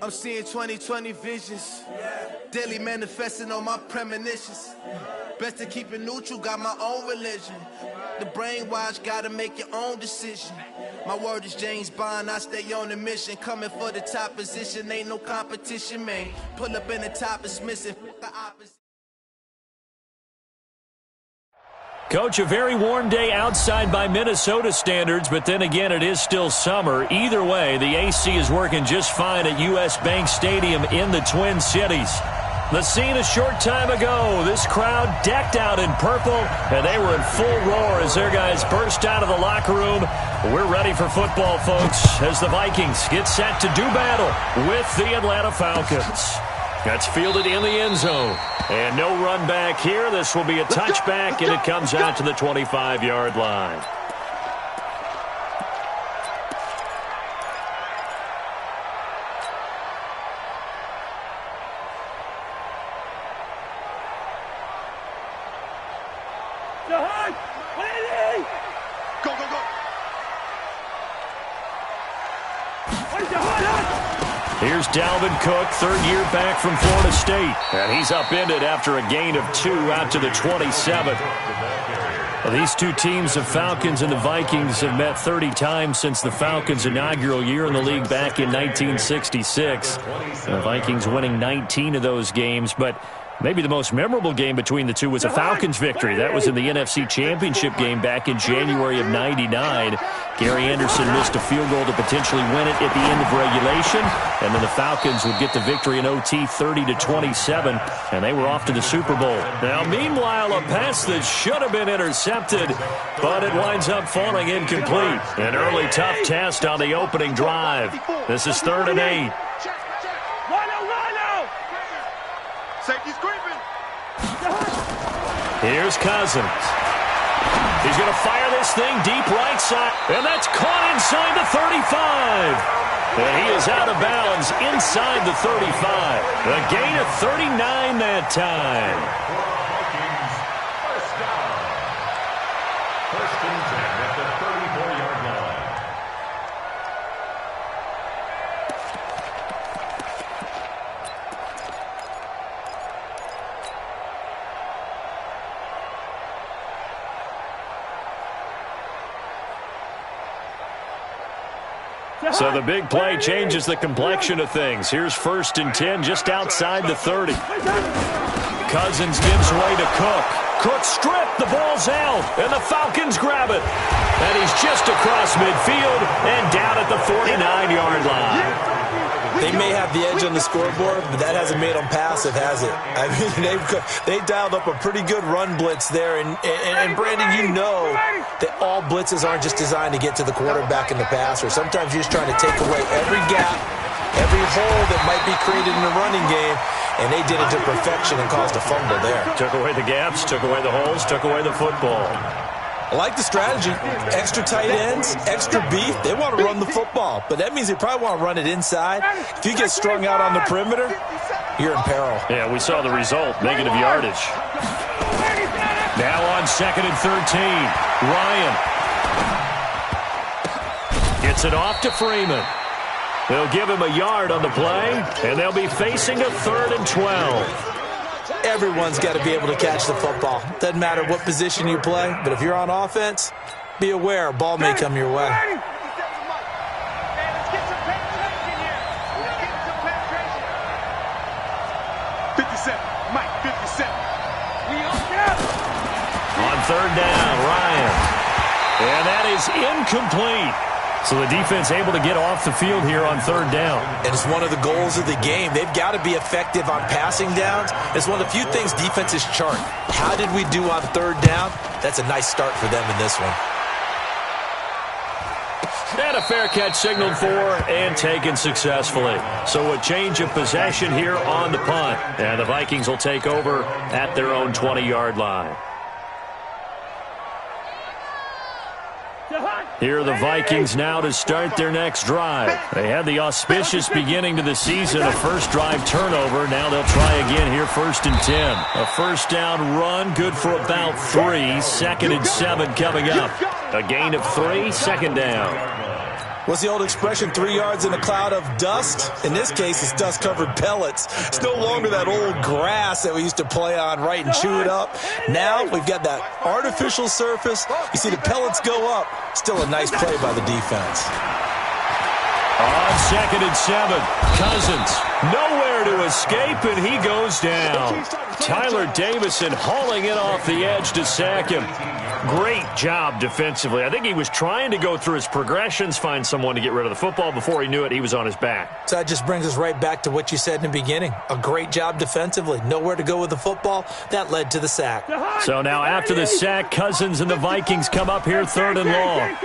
I'm seeing 2020 visions. Daily manifesting on my premonitions. Best to keep it neutral, got my own religion. The brainwash, gotta make your own decision. My word is James Bond, I stay on the mission. Coming for the top position, ain't no competition, man. Pull up in the top, it's missing. The opposite. Coach, a very warm day outside by Minnesota standards, but then again, it is still summer. Either way, the AC is working just fine at U.S. Bank Stadium in the Twin Cities. The scene a short time ago, this crowd decked out in purple, and they were in full roar as their guys burst out of the locker room. We're ready for football, folks, as the Vikings get set to do battle with the Atlanta Falcons. That's fielded in the end zone. And no run back here. This will be a touchback, and it comes out to the 25-yard line. Here's Dalvin Cook, third year back from Florida State. And he's upended after a gain of 2 out to the 27. Well, these two teams, the Falcons and the Vikings, have met 30 times since the Falcons' inaugural year in the league back in 1966. The Vikings winning 19 of those games, but maybe the most memorable game between the two was a Falcons victory. That was in the NFC Championship game back in January of '99. Gary Anderson missed a field goal to potentially win it at the end of regulation, and then the Falcons would get the victory in OT 30-27, and they were off to the Super Bowl. Now, meanwhile, a pass that should have been intercepted, but it winds up falling incomplete. An early tough test on the opening drive. This is 3rd and 8. Safety's creeping. Here's Cousins. He's going to fire this thing deep right side, and that's caught inside the 35. And he is out of bounds inside the 35. A gain of 39 that time. First down. First and 10 at the 34-yard line. So the big play changes the complexion of things. Here's 1st and 10 just outside the 30. Cousins gives way to Cook. Cook stripped. The ball's out. And the Falcons grab it. And he's just across midfield and down at the 49-yard line. They may have the edge on the scoreboard, but that hasn't made them passive, has it? I mean, they dialed up a pretty good run blitz there. And Brandon, you know that all blitzes aren't just designed to get to the quarterback in the passer. Sometimes you're just trying to take away every gap, every hole that might be created in the running game, and they did it to perfection and caused a fumble there. Took away the gaps, took away the holes, took away the football. I like the strategy. Extra tight ends, extra beef. They want to run the football, but that means they probably want to run it inside. If you get strung out on the perimeter, you're in peril. Yeah, we saw the result, negative yardage. Now on 2nd and 13, Ryan gets it off to Freeman. They'll give him a yard on the play, and they'll be facing a 3rd and 12. Everyone's got to be able to catch the football. Doesn't matter what position you play, but if you're on offense, be aware a ball may come your way. On 3rd down, Ryan. And that is incomplete. So the defense able to get off the field here on 3rd down. And it's one of the goals of the game. They've got to be effective on passing downs. It's one of the few things defenses chart. How did we do on 3rd down? That's a nice start for them in this one. And a fair catch signaled for and taken successfully. So a change of possession here on the punt. And the Vikings will take over at their own 20-yard line. Here are the Vikings now to start their next drive. They had the auspicious beginning to the season, a first drive turnover. Now they'll try again here, 1st and 10. A first down run, good for about 3. 2nd and 7 coming up. A gain of 3, 2nd down. What's the old expression, 3 yards in a cloud of dust? In this case, it's dust-covered pellets. It's no longer that old grass that we used to play on, right, and chew it up. Now we've got that artificial surface. You see the pellets go up. Still a nice play by the defense. On 2nd and 7, Cousins nowhere to escape, and he goes down. Tyler Davison hauling it off the edge to sack him. Great job defensively. I think he was trying to go through his progressions, find someone to get rid of the football. Before he knew it, he was on his back. So that just brings us right back to what you said in the beginning. A great job defensively. Nowhere to go with the football. That led to the sack. So now after the sack, Cousins and the Vikings come up here 3rd and long.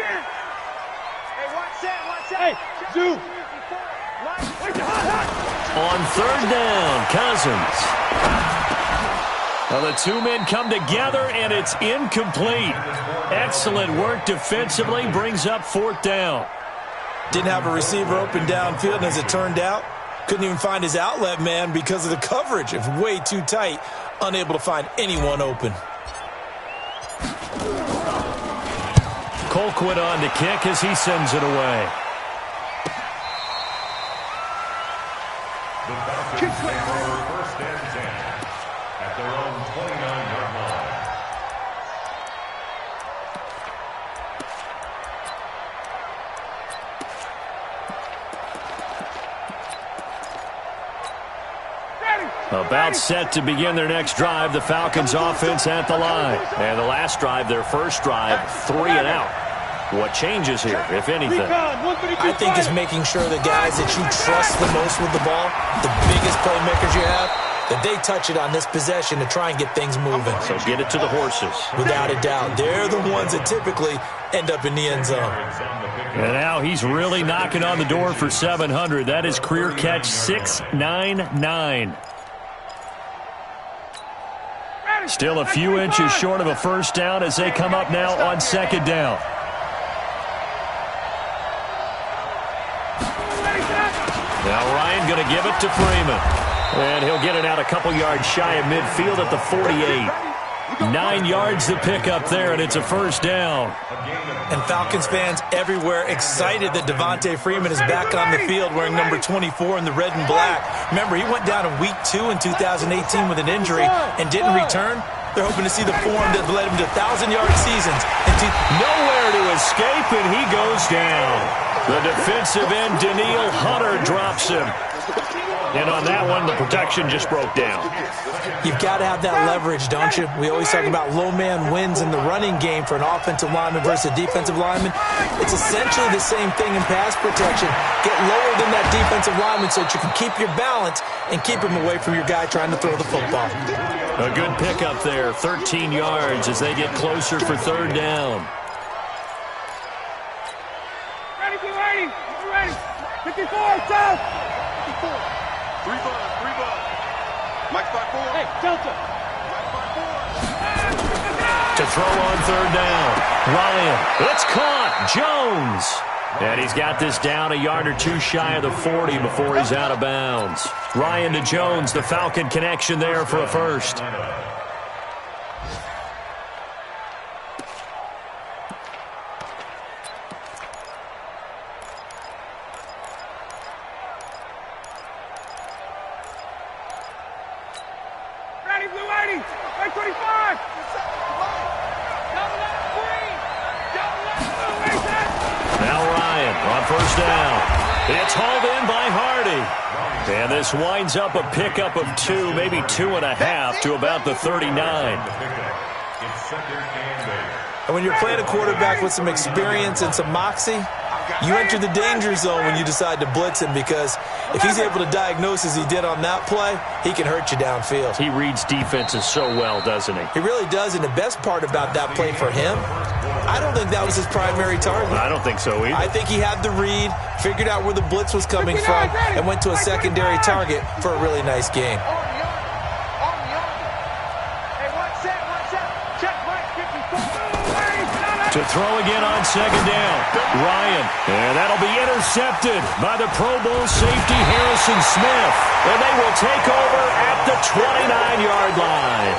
On 3rd down, Cousins. Well, the two men come together, and it's incomplete. Excellent work defensively, brings up 4th down. Didn't have a receiver open downfield, and as it turned out, couldn't even find his outlet man because of the coverage. It was way too tight, unable to find anyone open. Colquitt on to kick as he sends it away. The Falcons take over 1st and 10 at their own 29-yard line. About set to begin their next drive, the Falcons offense at the line. And the last drive, their first drive, 3 and out. What changes here, if anything? I think it's making sure the guys that you trust the most with the ball, the biggest playmakers you have, that they touch it on this possession to try and get things moving. So get it to the horses. Without a doubt. They're the ones that typically end up in the end zone. And now he's really knocking on the door for 700. That is career catch 699. Still a few inches short of a first down as they come up now on 2nd down. Now Ryan going to give it to Freeman. And he'll get it out a couple yards shy of midfield at the 48. 9 yards to pick up there, and it's a first down. And Falcons fans everywhere excited that Devontae Freeman is back on the field wearing number 24 in the red and black. Remember, he went down in week 2 in 2018 with an injury and didn't return. They're hoping to see the form that led him to 1,000-yard seasons. Nowhere to escape, and he goes down. The defensive end, Daniil Hunter, drops him. And on that one, the protection just broke down. You've got to have that leverage, don't you? We always talk about low man wins in the running game for an offensive lineman versus a defensive lineman. It's essentially the same thing in pass protection. Get lower than that defensive lineman so that you can keep your balance and keep him away from your guy trying to throw the football. A good pickup there, 13 yards as they get closer for 3rd down. Ready. 54, south. 54. 3 ball. Mike 5-4. Hey, Delta. Mike 5-4. To throw on 3rd down. Ryan, it's caught. Jones. And he's got this down a yard or two shy of the 40 before he's out of bounds. Ryan to Jones, the Falcon connection there for a first. And this winds up a pickup of 2, maybe 2.5 to about the 39. And when you're playing a quarterback with some experience and some moxie, you enter the danger zone when you decide to blitz him, because if he's able to diagnose as he did on that play, he can hurt you downfield. He reads defenses so well, doesn't he? He really does, and the best part about that play for him, I don't think that was his primary target. I don't think so either. I think he had the read, figured out where the blitz was coming from, and went to a secondary target for a really nice game. To throw again on 2nd down. Ryan. And that'll be intercepted by the Pro Bowl safety Harrison Smith. And they will take over at the 29-yard line.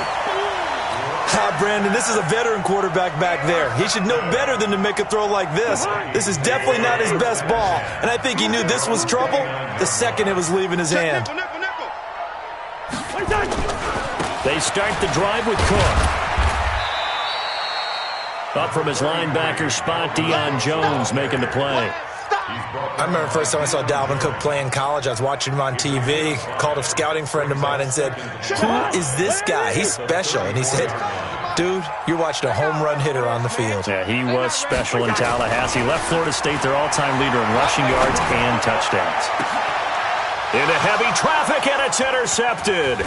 Brandon, this is a veteran quarterback back there. He should know better than to make a throw like this. This is definitely not his best ball, and I think he knew this was trouble the second it was leaving his hand. They start the drive with Cook. Up from his linebacker spot, Deion Jones making the play. I remember the first time I saw Dalvin Cook play in college. I was watching him on TV, called a scouting friend of mine and said, "Who is this guy? He's special." And he said, "Dude, you're watching a home run hitter on the field." Yeah, he was special in Tallahassee. Left Florida State their all-time leader in rushing yards and touchdowns. Into heavy traffic, and it's intercepted.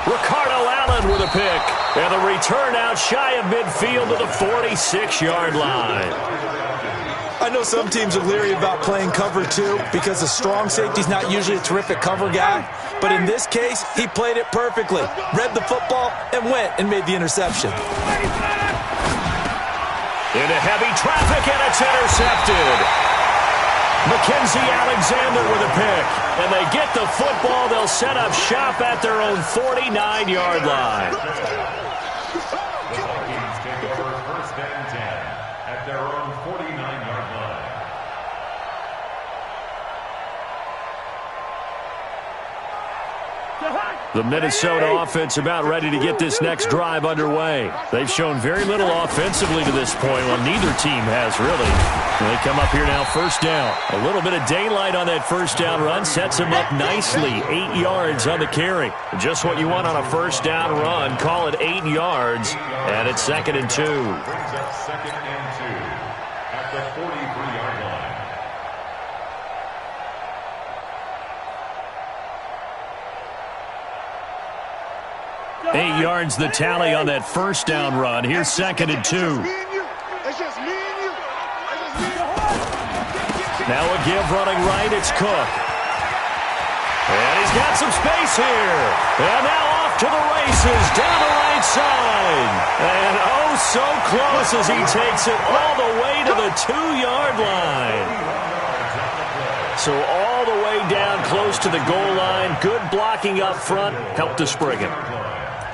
Ricardo Allen with a pick. And the return out shy of midfield to the 46-yard line. I know some teams are leery about playing cover two because the strong safety's not usually a terrific cover guy. But in this case, he played it perfectly. Read the football and went and made the interception. Into heavy traffic, and it's intercepted. Mackenzie Alexander with a pick. And they get the football. They'll set up shop at their own 49-yard line. The Vikings take over first and 10 at their own 49-yard line. The Minnesota offense about ready to get this next drive underway. They've shown very little offensively to this point. Well, neither team has really. They come up here now, first down. A little bit of daylight on that first down run sets them up nicely. 8 yards on the carry. Just what you want on a first down run. Call it 8 yards, and it's 2nd and 2. Brings up 2nd and 2 at the 43-yard line. Eight yards the tally on that first down run. Here's 2nd and 2. Now a give running right. It's Cook. And he's got some space here. And now off to the races down the right side. And oh, so close as he takes it all the way to the 2-yard line. So all the way down close to the goal line. Good blocking up front. Helped to spring it.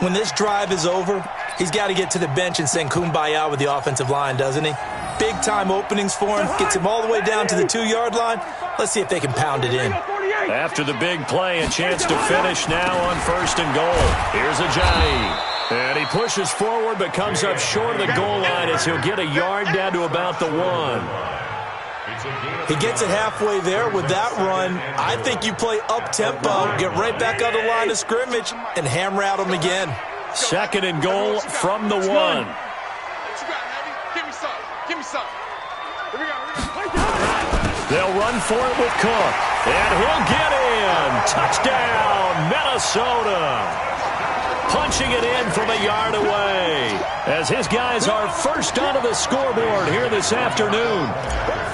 When this drive is over, he's got to get to the bench and sing Kumbaya with the offensive line, doesn't he? Big-time openings for him. Gets him all the way down to the 2-yard line. Let's see if they can pound it in. After the big play, a chance to finish now on 1st and goal. Here's Ajayi. And he pushes forward but comes up short of the goal line as he'll get a yard down to about the 1. He gets it halfway there with that run. I think you play up-tempo, get right back on the line of scrimmage, and hammer at him again. 2nd and goal from the 1. Give me some. Give me some. Here we go. They'll run for it with Cook. And he'll get in. Touchdown, Minnesota. Punching it in from a yard away as his guys are first onto the scoreboard here this afternoon.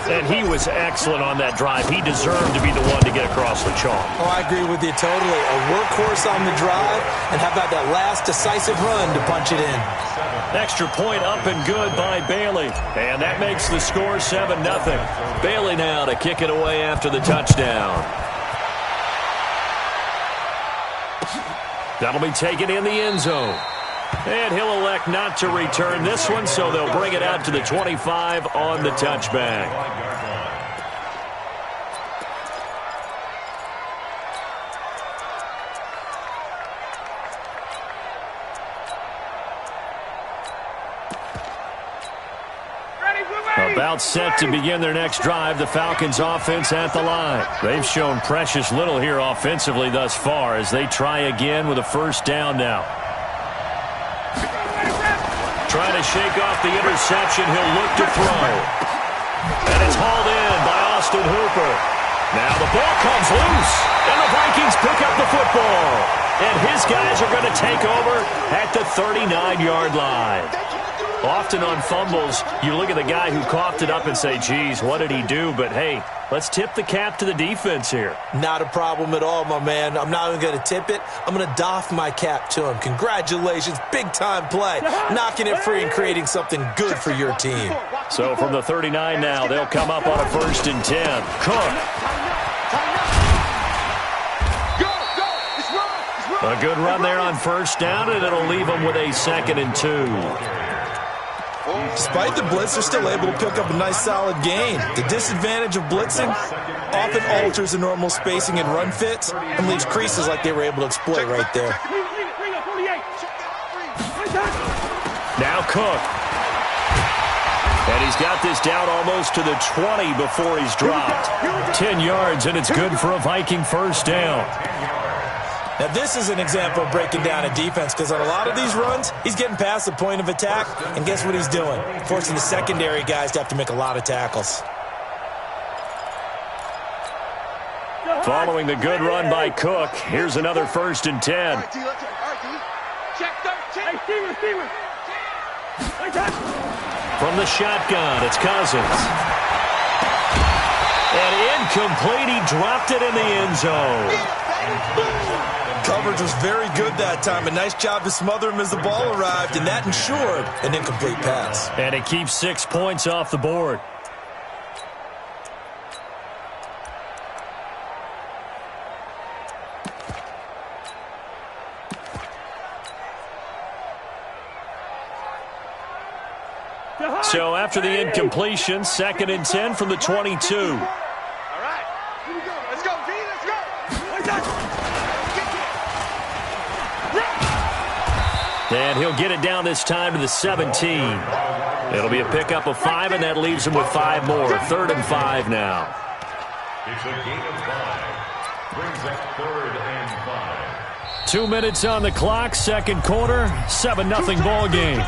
And he was excellent on that drive. He deserved to be the one to get across the chalk. Oh, I agree with you totally. A workhorse on the drive, and how about that last decisive run to punch it in? Extra point up and good by Bailey. And that makes the score 7-0. Bailey now to kick it away after the touchdown. That'll be taken in the end zone. And he'll elect not to return this one, so they'll bring it out to the 25 on the touchback. About set to begin their next drive, the Falcons offense at the line. They've shown precious little here offensively thus far as they try again with a first down now. Trying to shake off the interception, he'll look to throw. And it's hauled in by Austin Hooper. Now the ball comes loose, and the Vikings pick up the football. And his guys are going to take over at the 39-yard line. Often on fumbles, you look at the guy who coughed it up and say, geez, what did he do? But, hey, let's tip the cap to the defense here. Not a problem at all, my man. I'm not even going to tip it. I'm going to doff my cap to him. Congratulations. Big-time play. Knocking it free and creating something good for your team. So from the 39 now, they'll come up on a 1st and 10. Cook. Go, go. It's run. It's run. A good run there on first down, and it'll leave them with a 2nd and 2. Despite the blitz, they're still able to pick up a nice solid gain. The disadvantage of blitzing often alters the normal spacing and run fits and leaves creases like they were able to exploit right there. Now Cook. And he's got this down almost to the 20 before he's dropped. 10 yards, and it's good for a Viking first down. Now, this is an example of breaking down a defense because on a lot of these runs, he's getting past the point of attack, and guess what he's doing? Forcing the secondary guys to have to make a lot of tackles. Following the good run by Cook, here's another 1st and 10. From the shotgun, it's Cousins. And incomplete, he dropped it in the end zone. Coverage was very good that time. A nice job to smother him as the ball arrived, and that ensured an incomplete pass. And it keeps 6 points off the board. So after the incompletion, 2nd and 10 from the 22. All right. Let's go, D. Let's go. And he'll get it down this time to the 17. It'll be a pickup of 5, and that leaves him with 5 more. 3rd and 5 now. It's a gain of 5. Brings up 3rd and 5. 2 minutes on the clock, 2nd quarter, 7-0 ball game.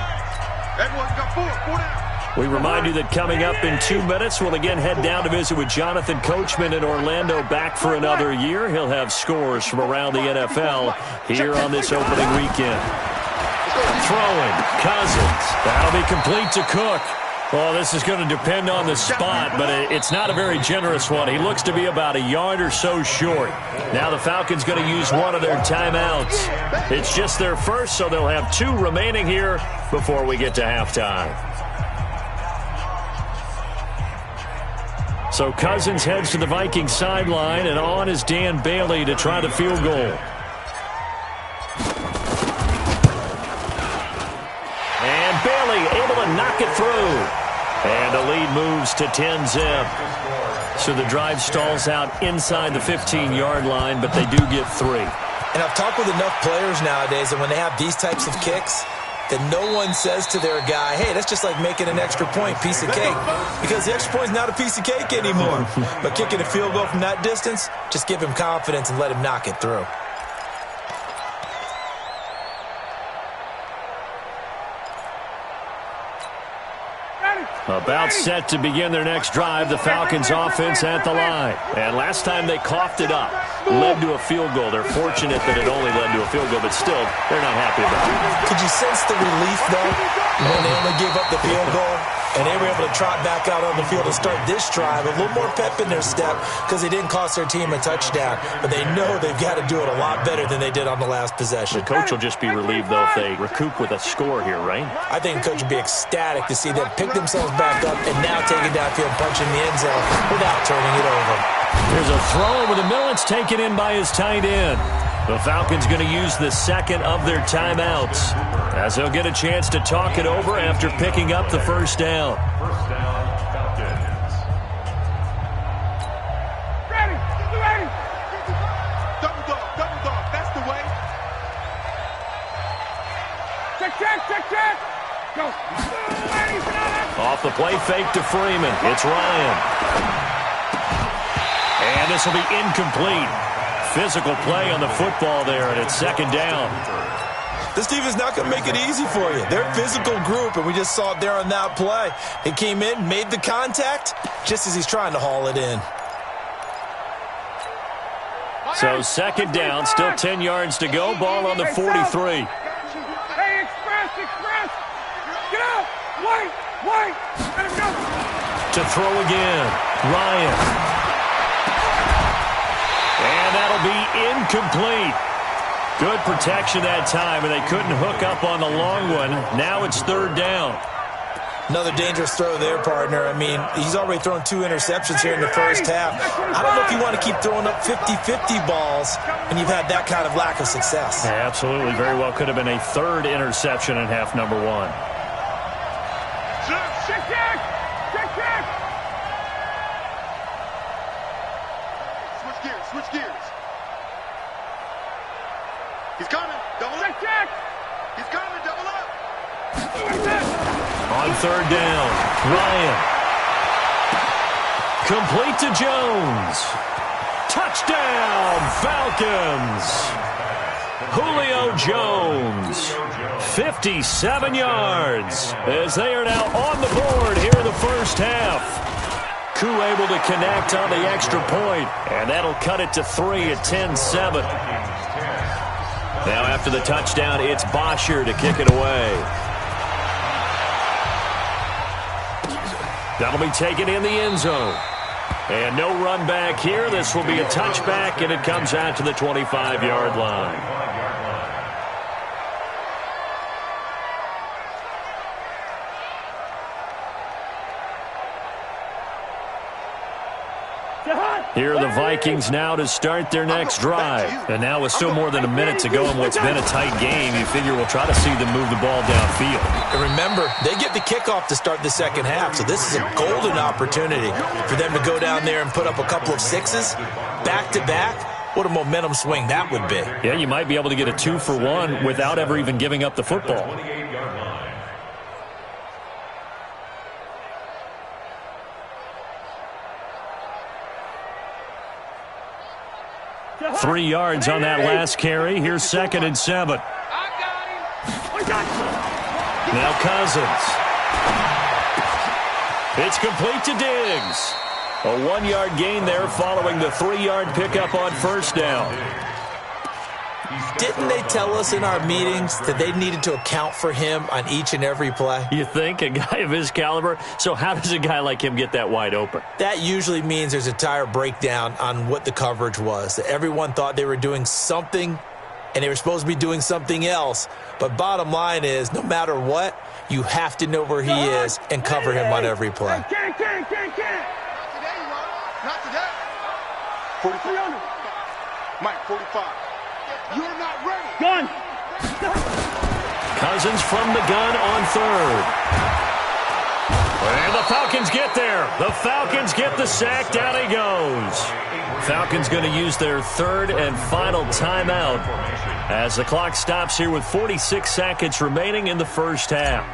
Everyone's got 4 down. We remind you that coming up in 2 minutes, we'll again head down to visit with Jonathan Coachman in Orlando, back for another year. He'll have scores from around the NFL here on this opening weekend. Throwing, Cousins. That'll be complete to Cook. Well, this is going to depend on the spot, but it's not a very generous one. He looks to be about a yard or so short. Now the Falcons going to use one of their timeouts. It's just their first, so they'll have 2 remaining here before we get to halftime. So Cousins heads to the Vikings sideline, and on is Dan Bailey to try the field goal. And Bailey able to knock it through. And the lead moves to 10-zip. So the drive stalls out inside the 15-yard line, but they do get 3. And I've talked with enough players nowadays that when they have these types of kicks, that no one says to their guy, hey, that's just like making an extra point, piece of cake. Because the extra point is not a piece of cake anymore. But kicking a field goal from that distance, just give him confidence and let him knock it through. About set to begin their next drive, the Falcons offense at the line. And last time they coughed it up, led to a field goal. They're fortunate that it only led to a field goal, but still, they're not happy about it. Could you sense the relief, though, when they only gave up the field goal? And they were able to trot back out on the field to start this drive. A little more pep in their step because they didn't cost their team a touchdown. But they know they've got to do it a lot better than they did on the last possession. The coach will just be relieved, though, if they recoup with a score here, right? I think the coach would be ecstatic to see them pick themselves back up and now take it downfield, punch in the end zone without turning it over. Here's a throw over the middle. It's taken in by his tight end. The Falcons going to use the 2nd of their timeouts as they'll get a chance to talk it over after picking up the first down. First down, Falcons. Ready. Double dog. That's the way. Check. Go. Off the play fake to Freeman. It's Ryan. And this will be incomplete. Physical play on the football there, and it's 2nd down. This team is not going to make it easy for you. They're a physical group, and we just saw it there on that play. He came in, made the contact, just as he's trying to haul it in. So 2nd down, still 10 yards to go. Ball on the 43. Hey, express. Get out. Wait. Let him go. To throw again, Ryan. And that'll be incomplete. Good protection that time, and they couldn't hook up on the long one. Now it's 3rd down. Another dangerous throw there, partner. I mean, he's already thrown 2 interceptions here in the first half. I don't know if you want to keep throwing up 50-50 balls when you've had that kind of lack of success. Yeah, absolutely. Very well could have been a 3rd interception in half number 1. Switch gears. He's coming. Double up. He's coming. Double up. On 3rd down, Ryan. Complete to Jones. Touchdown, Falcons. Julio Jones, 57 yards, as they are now on the board here in the first half. Koo able to connect on the extra point, and that'll cut it to 3 at 10-7. Now after the touchdown, it's Bosher to kick it away. That'll be taken in the end zone. And no run back here. This will be a touchback, and it comes out to the 25-yard line. Here are the Vikings now to start their next drive. And now with still more than a minute to go in what's been a tight game, you figure we'll try to see them move the ball downfield. And remember, they get the kickoff to start the second half, so this is a golden opportunity for them to go down there and put up a couple of 6s back-to-back. What a momentum swing that would be. Yeah, you might be able to get a 2-for-1 without ever even giving up the football. 3 yards on that last carry. Here's 2nd and 7. Now Cousins. It's complete to Diggs. A 1-yard gain there following the 3-yard pickup on first down. Didn't they tell us in our meetings that they needed to account for him on each and every play? You think? A guy of his caliber? So how does a guy like him get that wide open? That usually means there's a tire breakdown on what the coverage was. That everyone thought they were doing something, and they were supposed to be doing something else. But bottom line is, no matter what, you have to know where he is and cover him on every play. Not today, not today. 43 under. Mike, 45. You're not ready. Gun. Cousins from the gun on 3rd. And the Falcons get there. The Falcons get the sack. Down he goes. Falcons going to use their 3rd and final timeout as the clock stops here with 46 seconds remaining in the first half.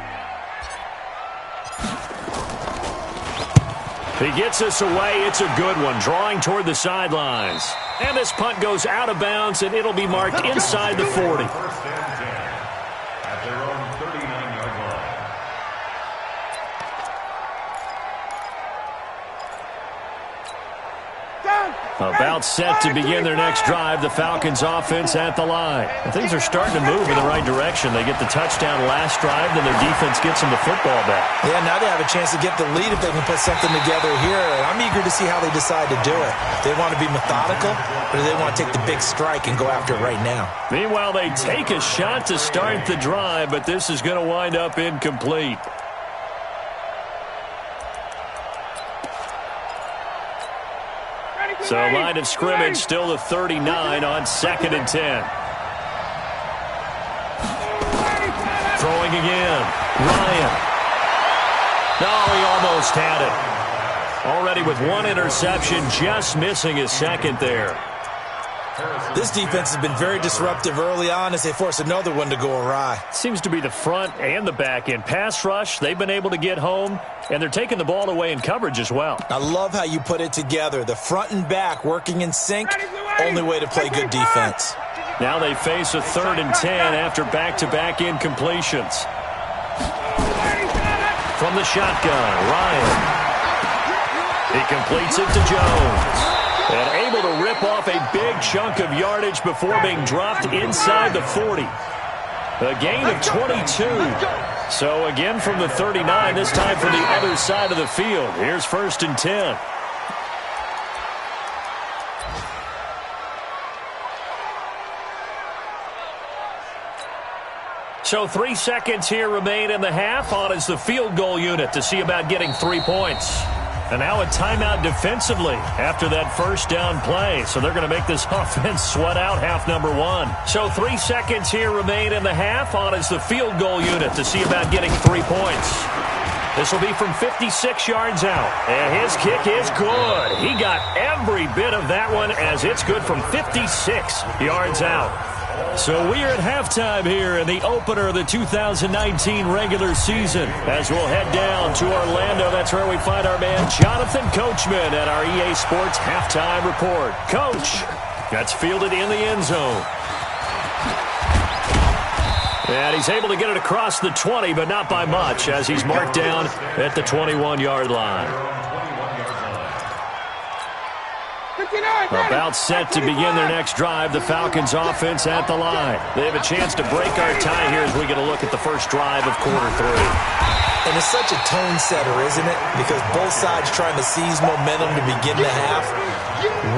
He gets us away. It's a good one, drawing toward the sidelines. And this punt goes out of bounds, and it'll be marked inside the 40. First and 10 at their own 39-yard line. About set to begin their next drive, the Falcons offense at the line. And things are starting to move in the right direction. They get the touchdown last drive, then their defense gets them the football back. Yeah, now they have a chance to get the lead if they can put something together here. And I'm eager to see how they decide to do it. They want to be methodical, or do they want to take the big strike and go after it right now? Meanwhile, they take a shot to start the drive, but this is going to wind up incomplete. So line of scrimmage still the 39 on 2nd and 10. Throwing again. Ryan. No, he almost had it. Already with 1 interception, just missing his 2nd there. This defense has been very disruptive early on as they force another one to go awry. Seems to be the front and the back end. Pass rush, they've been able to get home, and they're taking the ball away in coverage as well. I love how you put it together. The front and back working in sync, only way to play good defense. Now they face a 3rd and 10 after back-to-back incompletions. From the shotgun, Ryan. He completes it to Jones. And able to rip off a big chunk of yardage before being dropped inside the 40. A gain of 22. So again from the 39, this time from the other side of the field. Here's 1st and 10. So 3 seconds here remain in the half. On is the field goal unit to see about getting 3 points. And now a timeout defensively after that first down play. So they're going to make this offense sweat out half number 1. So 3 seconds here remain in the half. On is the field goal unit to see about getting 3 points. This will be from 56 yards out. And his kick is good. He got every bit of that one as it's good from 56 yards out. So we are at halftime here in the opener of the 2019 regular season. As we'll head down to Orlando, that's where we find our man Jonathan Coachman at our EA Sports Halftime Report. Coach, that's fielded in the end zone. And he's able to get it across the 20, but not by much, as he's marked down at the 21-yard line. About set to begin their next drive, the Falcons offense at the line. They have a chance to break our tie here as we get a look at the first drive of quarter 3. And it's such a tone setter, isn't it? Because both sides trying to seize momentum to begin the half.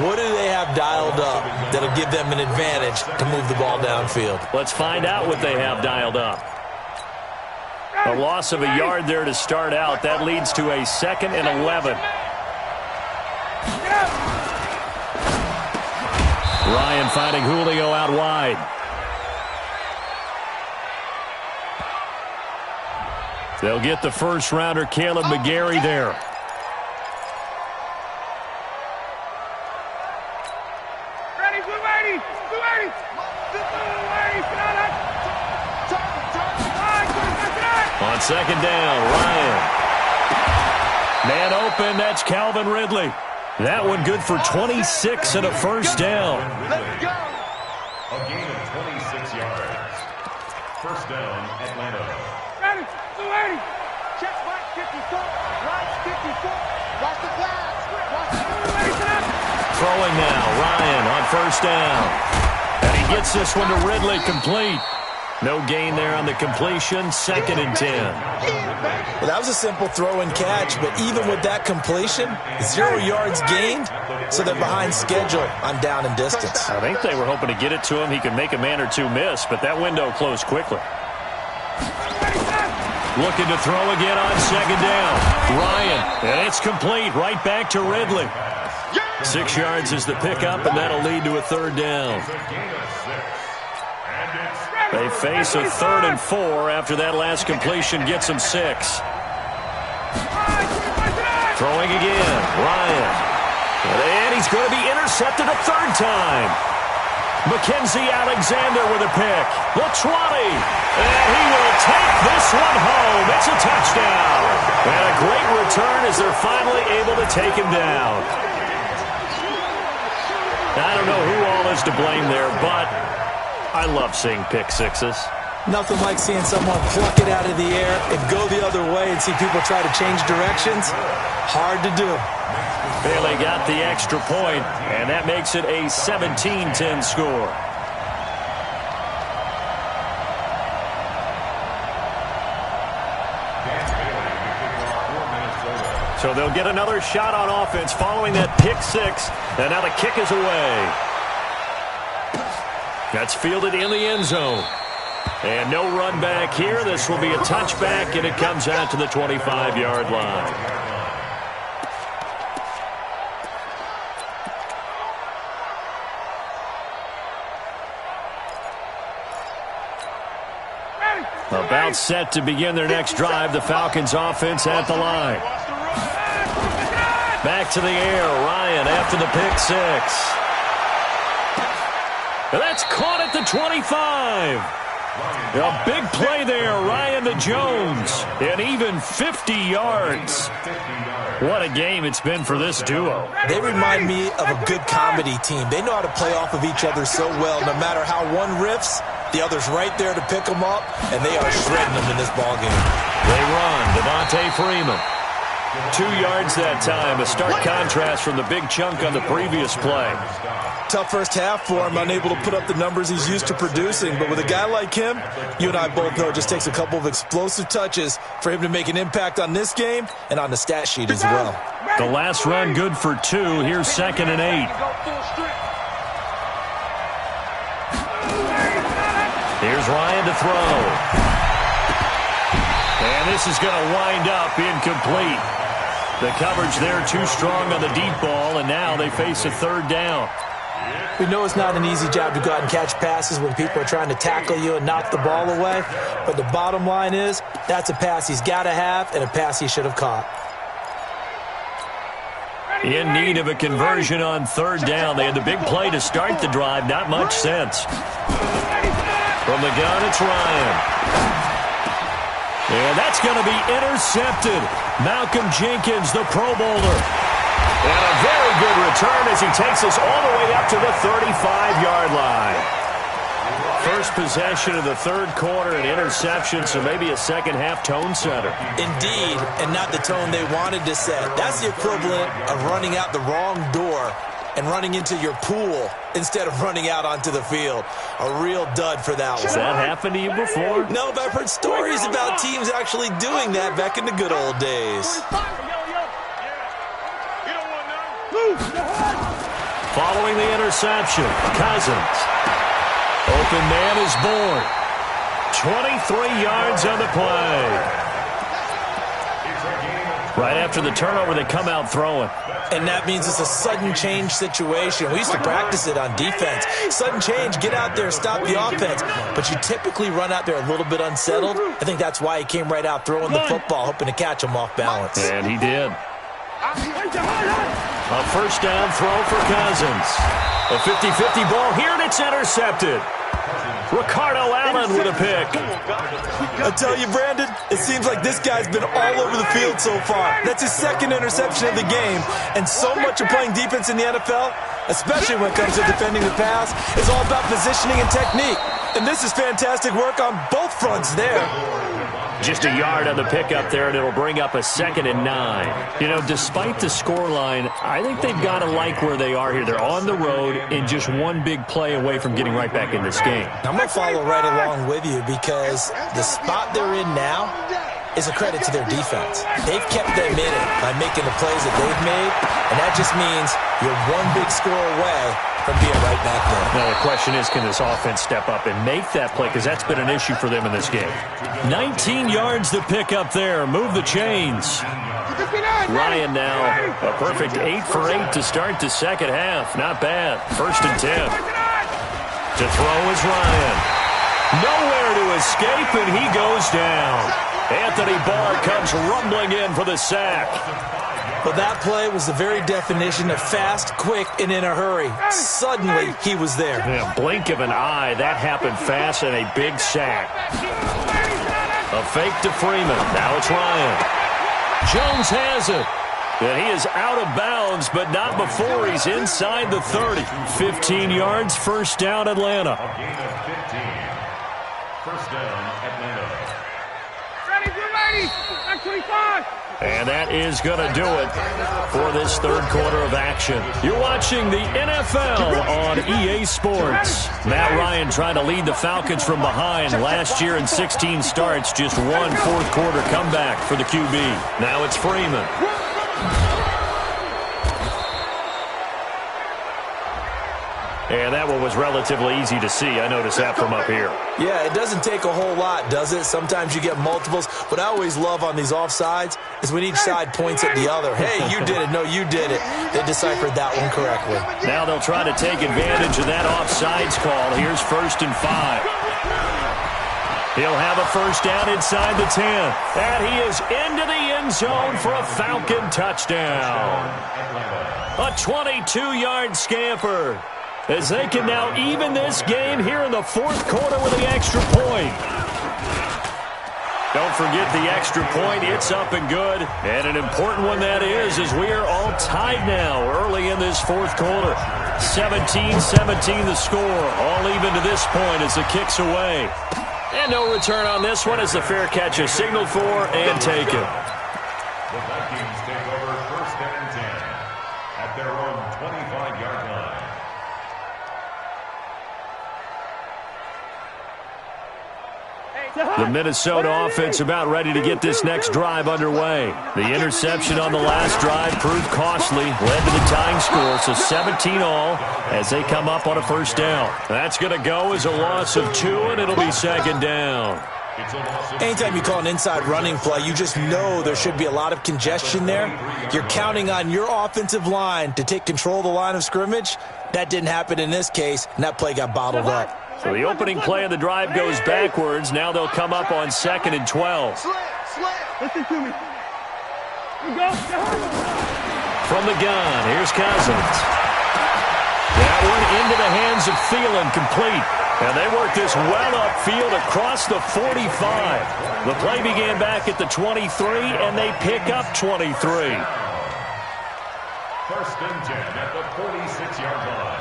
What do they have dialed up that'll give them an advantage to move the ball downfield? Let's find out what they have dialed up. A loss of a yard there to start out. That leads to a 2nd and 11. Ryan finding Julio out wide. They'll get the first-rounder Caleb McGarry there. On 2nd down, Ryan. Man open, that's Calvin Ridley. That one good for 26 and a first down. Let's go. A gain of 26 yards. First down, Atlanta. Ready, 280. Check right 54. Right 54. Watch the glass. Watch the Throwing now, Ryan on first down. And he gets this one to Ridley complete. No gain there on the completion, 2nd and 10. Well, that was a simple throw and catch, but even with that completion, 0 yards gained, so they're behind schedule on down and distance. I think they were hoping to get it to him. He could make a man or two miss, but that window closed quickly. Looking to throw again on 2nd down. Ryan, and it's complete right back to Ridley. 6 yards is the pickup, and that'll lead to a 3rd down. They face a 3rd and 4 after that last completion gets them 6. Throwing again, Ryan. And he's going to be intercepted a 3rd time. Mackenzie Alexander with a pick. The 20. And he will take this one home. It's a touchdown. And a great return as they're finally able to take him down. I don't know who all is to blame there, but I love seeing pick sixes. Nothing like seeing someone pluck it out of the air and go the other way and see people try to change directions. Hard to do. Bailey got the extra point, and that makes it a 17-10 score. So they'll get another shot on offense following that pick 6, and now the kick is away. That's fielded in the end zone. And no run back here. This will be a touchback, and it comes out to the 25-yard line. About set to begin their next drive, the Falcons offense at the line. Back to the air, Ryan after the pick 6. That's caught at the 25. A big play there, Ryan to Jones. And even 50 yards. What a game it's been for this duo. They remind me of a good comedy team. They know how to play off of each other so well. No matter how one riffs, the other's right there to pick them up, and they are shredding them in this ballgame. They run, Devontae Freeman. 2 yards that time, a stark contrast from the big chunk on the previous play. Tough first half for him, unable to put up the numbers he's used to producing. But with a guy like him, you and I both know it just takes a couple of explosive touches for him to make an impact on this game and on the stat sheet as well. The last run good for 2. Here's 2nd and 8. Here's Ryan to throw. And this is going to wind up incomplete. The coverage there too strong on the deep ball, and now they face a third down. We know it's not an easy job to go out and catch passes when people are trying to tackle you and knock the ball away. But the bottom line is, that's a pass he's got to have and a pass he should have caught. In need of a conversion on third down. They had the big play to start the drive. Not much sense. From the gun, it's Ryan. And that's going to be intercepted. Malcolm Jenkins, the Pro Bowler. And a very good return as he takes us all the way up to the 35-yard line. First possession of the third quarter, an interception, so maybe a second-half tone setter. Indeed, and not the tone they wanted to set. That's the equivalent of running out the wrong door and running into your pool instead of running out onto the field. A real dud for that one. Has that happened to you before? No, but I've heard stories about teams actually doing that back in the good old days. Following the interception, Cousins. Open man is born. 23 yards on the play. Right after the turnover, they come out throwing. And that means it's a sudden change situation. We used to practice it on defense. Sudden change, get out there, stop the offense. But you typically run out there a little bit unsettled. I think that's why he came right out throwing the football, hoping to catch him off balance. And he did. A first down throw for Cousins. A 50-50 ball here, and it's intercepted. Ricardo Allen with a pick. I tell you, Brandon, it seems like this guy's been all over the field so far. That's his second interception of the game. And so much of playing defense in the NFL, especially when it comes to defending the pass, is all about positioning and technique. And this is fantastic work on both fronts there. Just a yard on the pickup there, and it'll bring up a 2nd and 9. You know, despite the scoreline, I think they've got to like where they are here. They're on the road and just one big play away from getting right back in this game. I'm going to follow right along with you because the spot they're in now is a credit to their defense. They've kept them in it by making the plays that they've made, and that just means you're one big score away from being right back there. Now the question is, can this offense step up and make that play? Because that's been an issue for them in this game. 19 yards to pick up there. Move the chains. Ryan now a perfect 8 for 8 to start the second half. Not bad. 1st and 10. To throw is Ryan. Nowhere to escape, and he goes down. Anthony Barr comes rumbling in for the sack. Well, that play was the very definition of fast, quick, and in a hurry. Suddenly, he was there. Yeah, blink of an eye. That happened fast and a big sack. A fake to Freeman. Now it's Ryan. Jones has it. And he is out of bounds, but not before he's inside the 30. 15 yards, first down, Atlanta. A gain of 15. First down, Atlanta. Ready, get ready. Back 25. And that is going to do it for this third quarter of action. You're watching the NFL on EA Sports. Matt Ryan trying to lead the Falcons from behind. Last year in 16 starts, just one fourth-quarter comeback for the QB. Now it's Freeman. And that one was relatively easy to see. I noticed that from up here. Yeah, it doesn't take a whole lot, does it? Sometimes you get multiples. What I always love on these offsides is when each side points at the other. Hey, you did it. No, you did it. They deciphered that one correctly. Now they'll try to take advantage of that offsides call. Here's 1st and 5. He'll have a first down inside the 10. And he is into the end zone for a Falcon touchdown. A 22-yard scamper, as they can now even this game here in the fourth quarter with the extra point. Don't forget the extra point. It's up and good. And an important one that is, as we are all tied now early in this fourth quarter. 17-17 the score. All even to this point as the kick's away. And no return on this one as the fair catch is signaled for and taken. The Vikings take over 1st and 10 at their own 25-yard line. Hey, The Minnesota offense about ready to get this next drive underway. The interception on the last drive proved costly, led to the tying score, so 17 all as they come up on a first down. That's going to go as a loss of 2, and it'll be second down. Anytime you call an inside running play, you just know there should be a lot of congestion there. You're counting on your offensive line to take control of the line of scrimmage. That didn't happen in this case, and that play got bottled up. So the opening play of the drive goes backwards. Now they'll come up on 2nd and 12. Listen to me. Go. From the gun, here's Cousins. That one into the hands of Thielen, complete. And they work this well upfield across the 45. The play began back at the 23, and they pick up 23. 1st and 10 at the 46-yard line.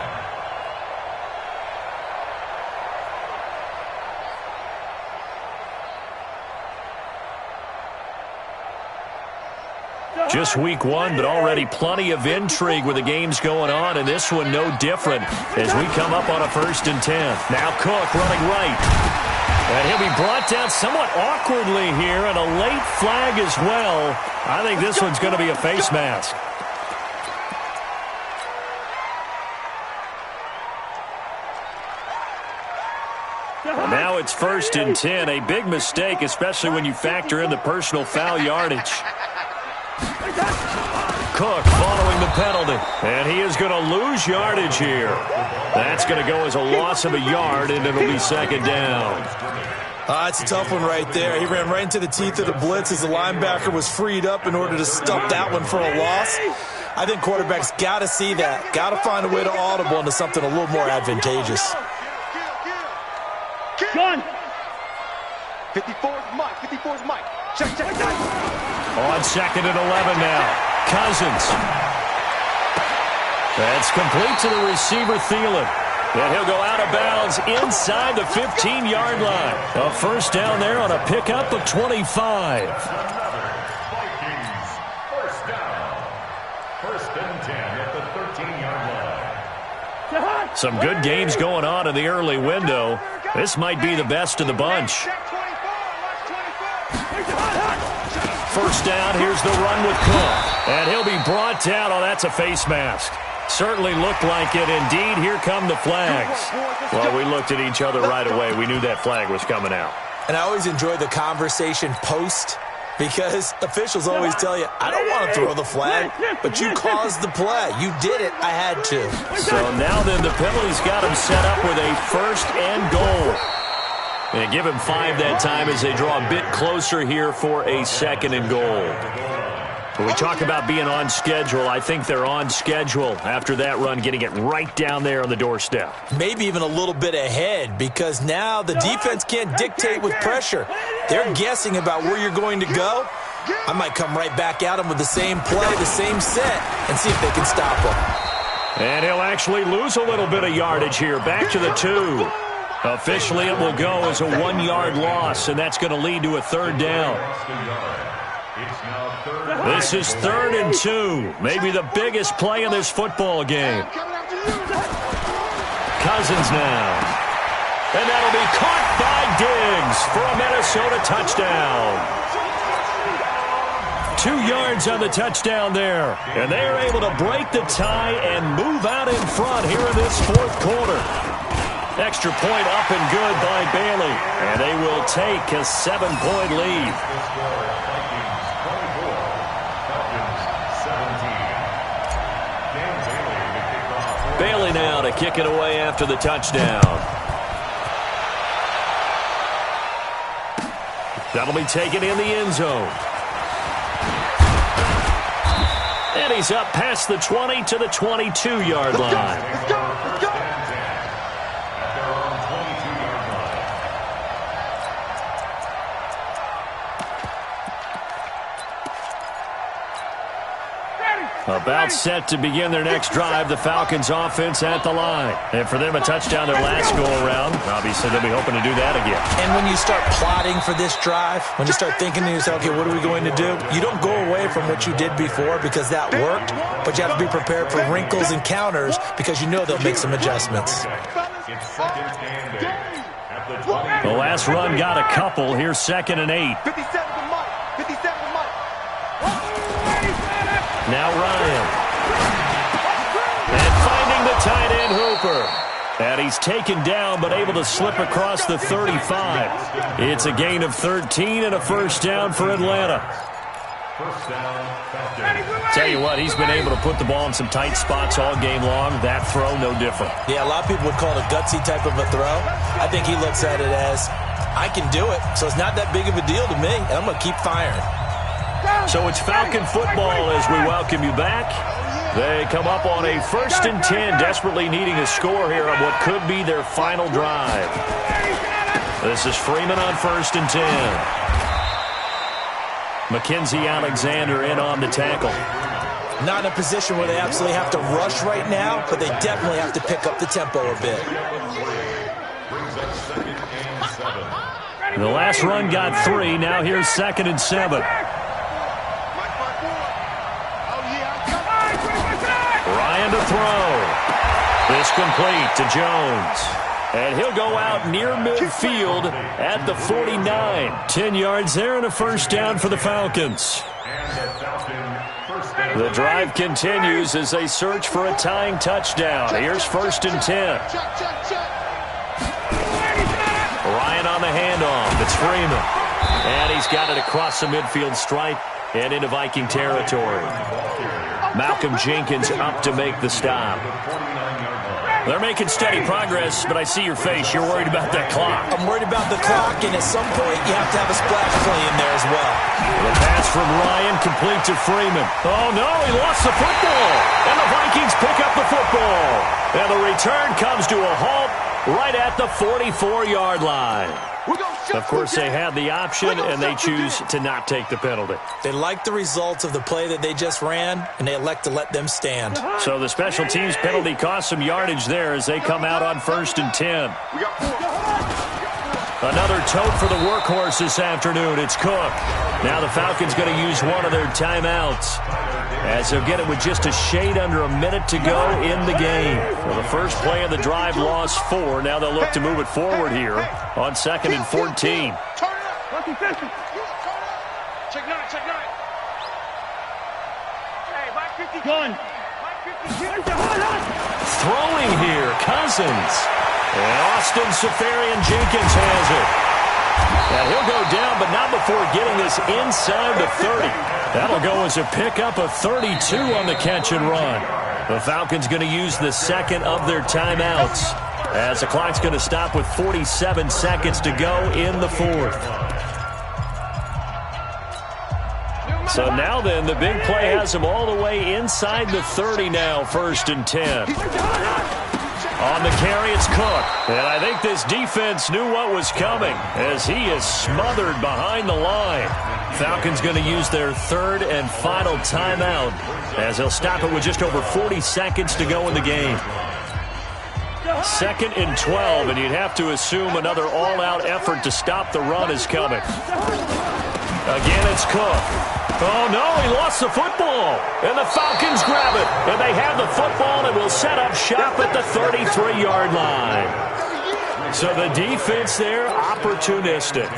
Just week 1, but already plenty of intrigue with the games going on, and this one no different as we come up on a 1st and 10. Now Cook running right. And he'll be brought down somewhat awkwardly here, and a late flag as well. I think this one's going to be a face mask. And now it's 1st and 10, a big mistake, especially when you factor in the personal foul yardage. Cook following the penalty, and he is going to lose yardage here. That's going to go as a loss of a yard, and it'll be second down. It's a tough one right there. He ran right into the teeth of the blitz as the linebacker was freed up in order to stop that one for a loss. I think quarterbacks got to see that. Got to find a way to audible into something a little more advantageous. Gun. 54's Mike. 54's Mike. Check. On 2nd and 11 now. Cousins. That's complete to the receiver, Thielen. And he'll go out of bounds inside the 15-yard line. A first down there on a pickup of 25. Vikings, 1st down. 1st and 10 at the 13-yard line. Some good games going on in the early window. This might be the best of the bunch. First down, here's the run with Cook. And he'll be brought down. Oh, that's a face mask. Certainly looked like it. Indeed, here come the flags. Well, we looked at each other right away. We knew that flag was coming out. And I always enjoy the conversation post because officials always tell you, I don't want to throw the flag, but you caused the play. You did it. I had to. So now then the penalty's got him set up with a 1st and goal. And give him 5 that time as they draw a bit closer here for a 2nd and goal. When we talk about being on schedule, I think they're on schedule after that run, getting it right down there on the doorstep. Maybe even a little bit ahead because now the defense can't dictate with pressure. They're guessing about where you're going to go. I might come right back at them with the same play, the same set, and see if they can stop them. And he'll actually lose a little bit of yardage here, back to the 2. Officially, it will go as a 1-yard loss, and that's going to lead to a 3rd down. This is 3rd and 2, maybe the biggest play in this football game. Cousins now. And that'll be caught by Diggs for a Minnesota touchdown. 2 yards on the touchdown there. And they are able to break the tie and move out in front here in this 4th quarter. Extra point up and good by Bailey. And they will take a 7-point lead. Bailey now to kick it away after the touchdown. That'll be taken in the end zone. And he's up past the 20 to the 22-yard line. Let's go. About set to begin their next drive, the Falcons offense at the line. And for them, a touchdown their last go-around. Obviously, they'll be hoping to do that again. And when you start plotting for this drive, when you start thinking to yourself, okay, what are we going to do? You don't go away from what you did before because that worked, but you have to be prepared for wrinkles and counters because you know they'll make some adjustments. It's 2nd and 8. at the 20. The last run got a couple. Here's 2nd and 8. 57 to Mike. 57 to Mike. Now Ryan. And finding the tight end Hooper. And he's taken down but able to slip across the 35. It's a gain of 13 and a first down for Atlanta. First down, Falcons. Tell you what, he's been able to put the ball in some tight spots all game long. That throw, no different. Yeah, a lot of people would call it a gutsy type of a throw. I think he looks at it as, I can do it, so it's not that big of a deal to me, and I'm going to keep firing. So it's Falcon football as we welcome you back. They come up on a 1st and 10, desperately needing a score here on what could be their final drive. This is Freeman on 1st and 10. Mackenzie Alexander in on the tackle. Not in a position where they absolutely have to rush right now, but they definitely have to pick up the tempo a bit. The last run got 3. Now here's 2nd and 7. Ryan to throw. This complete to Jones. And he'll go out near midfield at the 49. 10 yards there and a first down for the Falcons. The drive continues as they search for a tying touchdown. Here's 1st and 10. Ryan on the handoff. It's Freeman. And he's got it across the midfield stripe and into Viking territory. Malcolm Jenkins up to make the stop. They're making steady progress, but I see your face. You're worried about that clock. I'm worried about the clock, and at some point, you have to have a splash play in there as well. The pass from Ryan complete to Freeman. Oh, no, he lost the football. And the Vikings pick up the football. And the return comes to a halt right at the 44-yard line. Of course, they have the option, and they choose to not take the penalty. They like the results of the play that they just ran, and they elect to let them stand. So the special teams penalty cost some yardage there as they come out on 1st and 10. Another tote for the workhorse this afternoon. It's Cook. Now the Falcons going to use one of their timeouts as they'll get it with just a shade under a minute to go in the game. Well, the first play of the drive lost 4. Now they'll look to move it forward here on 2nd and 14. Check 9, check 9. Hey, Mike 50. Gun. Throwing here, Cousins. And Austin Safarian-Jenkins has it. And he'll go down, but not before getting this inside the 30. That'll go as a pickup of 32 on the catch and run. The Falcons going to use the second of their timeouts as the clock's going to stop with 47 seconds to go in the 4th. So now then, the big play has them all the way inside the 30 now, 1st and 10. On the carry, it's Cook. And I think this defense knew what was coming as he is smothered behind the line. Falcons going to use their 3rd and final timeout as they'll stop it with just over 40 seconds to go in the game. 2nd and 12, and you'd have to assume another all-out effort to stop the run is coming. Again, it's Cook. Oh, no, he lost the football. And the Falcons grab it. And they have the football and will set up shop at the 33-yard line. So the defense there, opportunistic.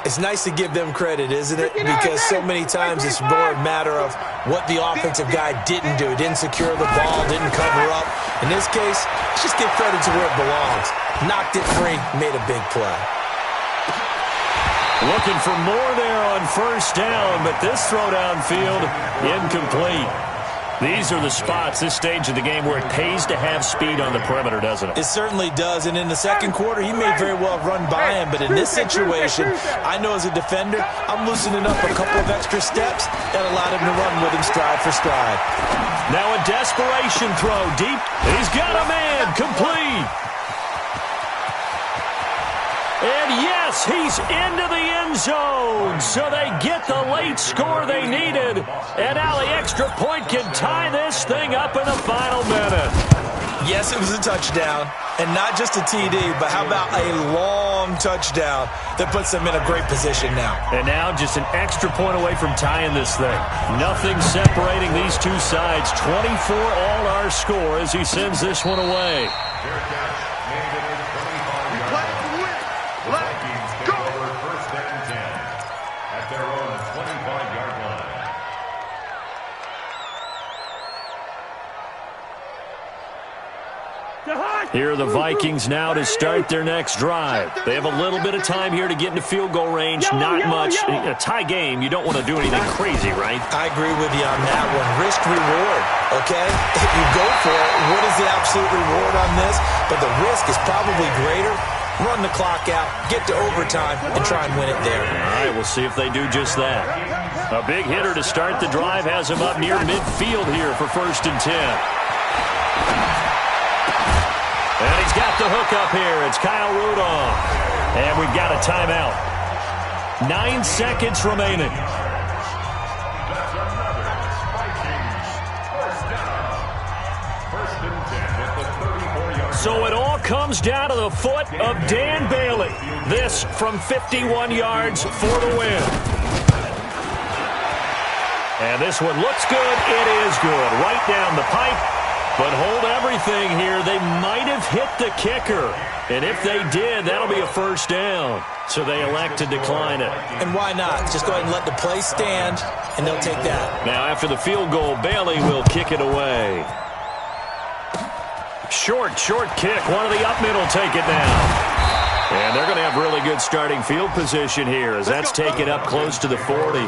It's nice to give them credit, isn't it? Because so many times it's more a matter of what the offensive guy didn't do. Didn't secure the ball, didn't cover up. In this case, let's just give credit to where it belongs. Knocked it free, made a big play. Looking for more there on 1st down, but this throw downfield, incomplete. These are the spots, this stage of the game, where it pays to have speed on the perimeter, doesn't it? It certainly does, and in the second quarter, he may very well have run by him, but in this situation, I know as a defender, I'm loosening up a couple of extra steps that allowed him to run with him stride for stride. Now a desperation throw deep. He's got a man, complete. And yes, he's into the end zone. So they get the late score they needed. And now the extra point can tie this thing up in the final minute. Yes, it was a touchdown. And not just a TD, but how about a long touchdown that puts them in a great position now. And now just an extra point away from tying this thing. Nothing separating these two sides. 24 all our score as he sends this one away. Here are the Vikings now to start their next drive. They have a little bit of time here to get into field goal range. Not much. In a tie game, you don't want to do anything crazy, right? I agree with you on that one. Risk reward, okay? If you go for it, what is the absolute reward on this? But the risk is probably greater. Run the clock out, get to overtime, and try and win it there. All right, we'll see if they do just that. A big hitter to start the drive has him up near midfield here for 1st and 10. And he's got the hook up here. It's Kyle Rudolph. And we've got a timeout. 9 seconds remaining. So it all comes down to the foot of Dan Bailey. This from 51 yards for the win. And this one looks good. It is good. Right down the pipe. But hold everything here. They might have hit the kicker. And if they did, that'll be a 1st down. So they elect to decline it. And why not? Just go ahead and let the play stand, and they'll take that. Now after the field goal, Bailey will kick it away. Short kick. One of the up middle take it down. And they're going to have really good starting field position here as that's taken up close to the 40.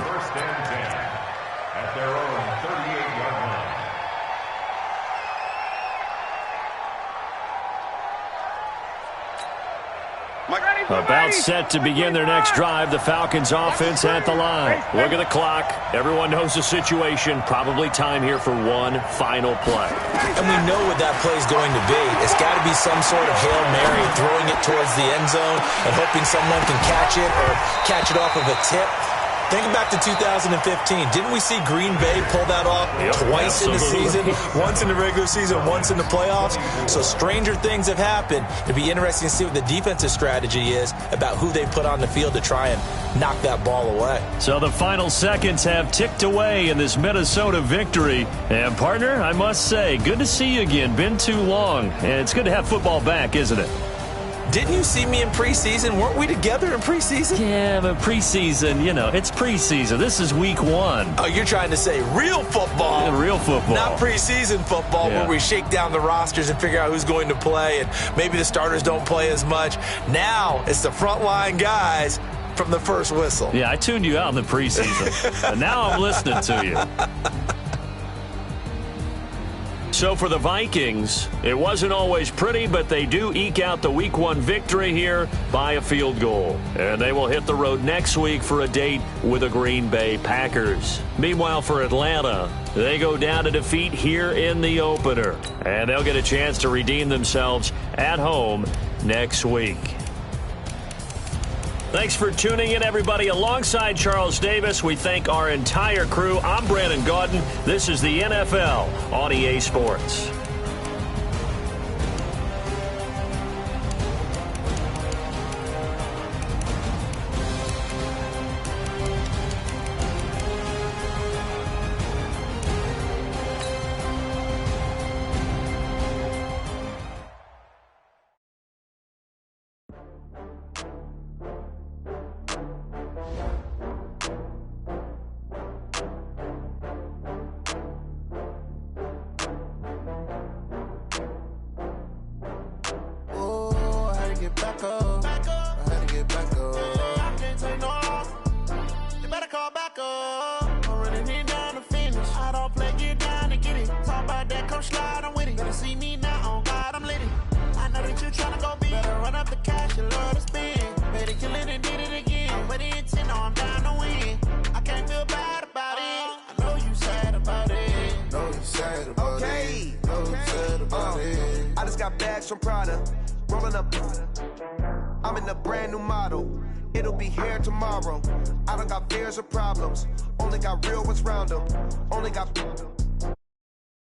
About set to begin their next drive. The Falcons offense at the line. Look at the clock. Everyone knows the situation. Probably time here for one final play. And we know what that play is going to be. It's got to be some sort of Hail Mary, throwing it towards the end zone and hoping someone can catch it or catch it off of a tip. Think back to 2015. Didn't we see Green Bay pull that off twice in the season? Once in the regular season, once in the playoffs. So stranger things have happened. It'd be interesting to see what the defensive strategy is about who they put on the field to try and knock that ball away. So the final seconds have ticked away in this Minnesota victory. And, partner, I must say, good to see you again. Been too long. And it's good to have football back, isn't it? Didn't you see me in preseason? Weren't we together in preseason? Yeah, but preseason, it's preseason. This is week 1. Oh, you're trying to say real football. Yeah, real football. Not preseason football where we shake down the rosters and figure out who's going to play, and maybe the starters don't play as much. Now it's the frontline guys from the first whistle. Yeah, I tuned you out in the preseason. But now I'm listening to you. So for the Vikings, it wasn't always pretty, but they do eke out the Week 1 victory here by a field goal. And they will hit the road next week for a date with the Green Bay Packers. Meanwhile, for Atlanta, they go down to defeat here in the opener. And they'll get a chance to redeem themselves at home next week. Thanks for tuning in, everybody. Alongside Charles Davis, we thank our entire crew. I'm Brandon Gaudin. This is the NFL on EA Sports. From Prada, rolling up. I'm in a brand new model. It'll be here tomorrow. I don't got fears or problems. Only got real ones round them. Only got